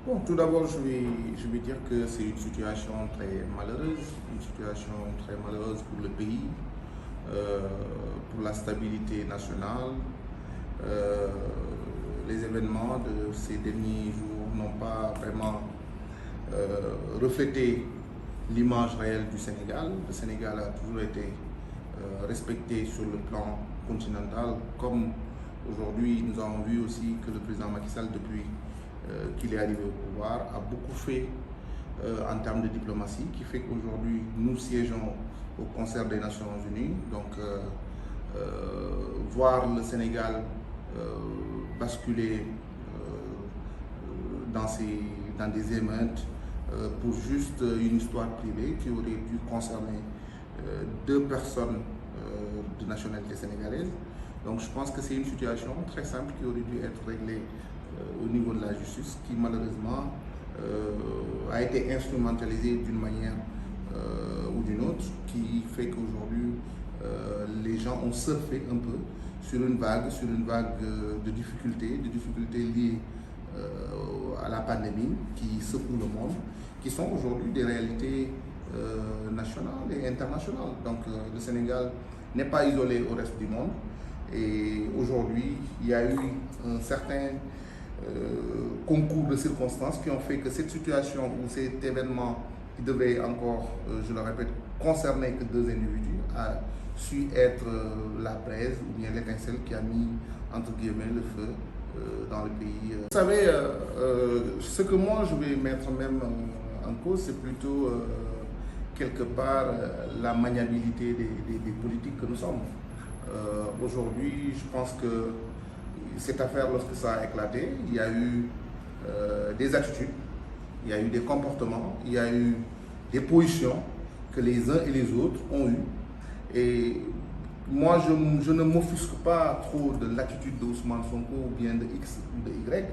Bon, tout d'abord, je vais dire que c'est une situation très malheureuse pour le pays, euh, pour la stabilité nationale. Euh, les événements de ces derniers jours n'ont pas vraiment reflété l'image réelle du Sénégal. Le Sénégal a toujours été respecté sur le plan continental, comme aujourd'hui nous avons vu aussi que le président Macky Sall, depuis qu'il est arrivé au pouvoir, a beaucoup fait en termes de diplomatie, qui fait qu'aujourd'hui nous siégeons au concert des Nations Unies. Donc voir le Sénégal basculer dans des émeutes pour juste une histoire privée qui aurait dû concerner deux personnes de nationalité sénégalaise. Donc je pense que c'est une situation très simple qui aurait dû être réglée au niveau de la justice, qui malheureusement a été instrumentalisée d'une manière ou d'une autre, qui fait qu'aujourd'hui les gens ont surfé un peu sur une vague de difficultés liées à la pandémie qui secoue le monde, qui sont aujourd'hui des réalités nationales et internationales. Donc le Sénégal n'est pas isolé au reste du monde. Et aujourd'hui, il y a eu un certain concours de circonstances qui ont fait que cette situation ou cet événement qui devait encore, je le répète, concerner que deux individus, a su être la braise ou bien l'étincelle qui a mis, entre guillemets, le feu dans le pays. Vous savez, ce que moi je vais mettre même en cause, c'est plutôt quelque part la maniabilité des politiques que nous sommes. Aujourd'hui, je pense que cette affaire, lorsque ça a éclaté, il y a eu des attitudes, il y a eu des comportements, il y a eu des positions que les uns et les autres ont eues. Et moi, je ne m'offusque pas trop de l'attitude d'Ousmane Sonko ou bien de X ou de Y,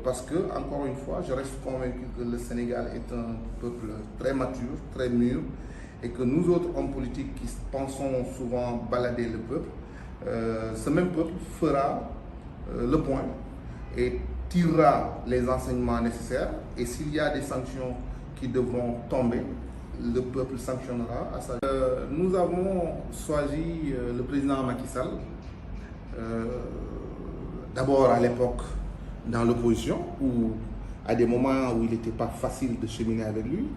parce que, encore une fois, je reste convaincu que le Sénégal est un peuple très mature, très mûr, et que nous autres hommes politiques qui pensons souvent balader le peuple, ce même peuple fera le point et tirera les enseignements nécessaires, et s'il y a des sanctions qui devront tomber, le peuple sanctionnera à sa... Nous avons choisi le président Macky Sall, d'abord à l'époque dans l'opposition, où à des moments où il n'était pas facile de cheminer avec lui,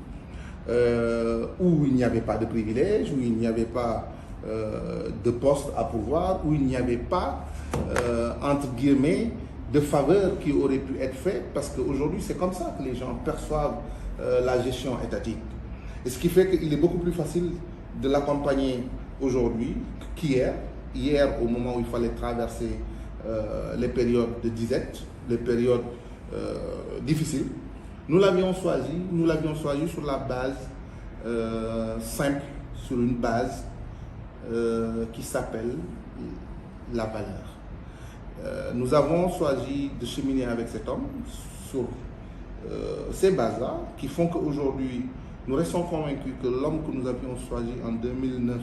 où il n'y avait pas de privilèges, où il n'y avait pas de poste à pouvoir, où il n'y avait pas, entre guillemets, de faveurs qui auraient pu être faites, parce qu'aujourd'hui c'est comme ça que les gens perçoivent la gestion étatique. Et ce qui fait qu'il est beaucoup plus facile de l'accompagner aujourd'hui qu'hier. Hier, au moment où il fallait traverser les périodes de disette, les périodes difficiles, nous l'avions choisi sur la base simple, sur une base qui s'appelle la valeur. Nous avons choisi de cheminer avec cet homme sur ces bases-là, qui font qu'aujourd'hui, nous restons convaincus que l'homme que nous avions choisi en 2009,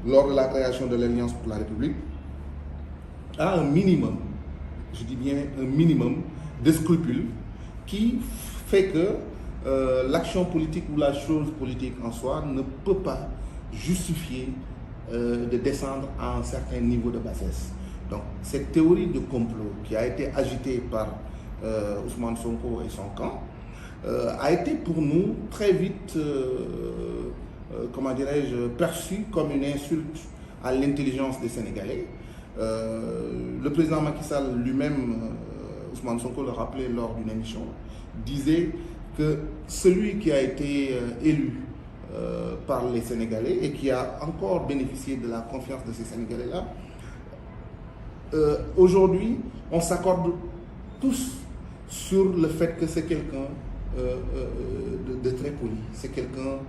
lors de la création de l'Alliance pour la République, a un minimum, je dis bien un minimum, de scrupules qui fait que l'action politique ou la chose politique en soi ne peut pas justifier de descendre à un certain niveau de bassesse. Donc cette théorie de complot qui a été agitée par Ousmane Sonko et son camp a été pour nous très vite, comment dirais-je, perçue comme une insulte à l'intelligence des Sénégalais. Le président Macky Sall lui-même, Ousmane Sonko le rappelait lors d'une émission, disait que celui qui a été élu par les Sénégalais et qui a encore bénéficié de la confiance de ces Sénégalais-là, aujourd'hui, on s'accorde tous sur le fait que c'est quelqu'un de très poli, c'est quelqu'un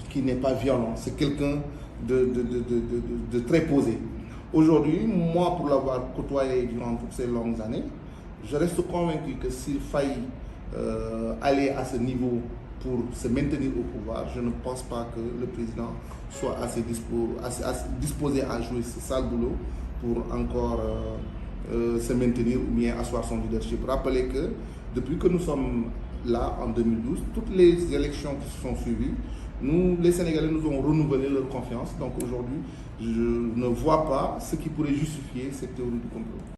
qui n'est pas violent, c'est quelqu'un de très posé. Aujourd'hui, moi, pour l'avoir côtoyé durant toutes ces longues années, je reste convaincu que s'il faille aller à ce niveau pour se maintenir au pouvoir, je ne pense pas que le président soit assez disposé à jouer ce sale boulot pour encore se maintenir ou bien asseoir son leadership. Rappelez que depuis que nous sommes là en 2012, toutes les élections qui se sont suivies, nous, les Sénégalais, nous ont renouvelé leur confiance. Donc aujourd'hui, je ne vois pas ce qui pourrait justifier cette théorie du complot.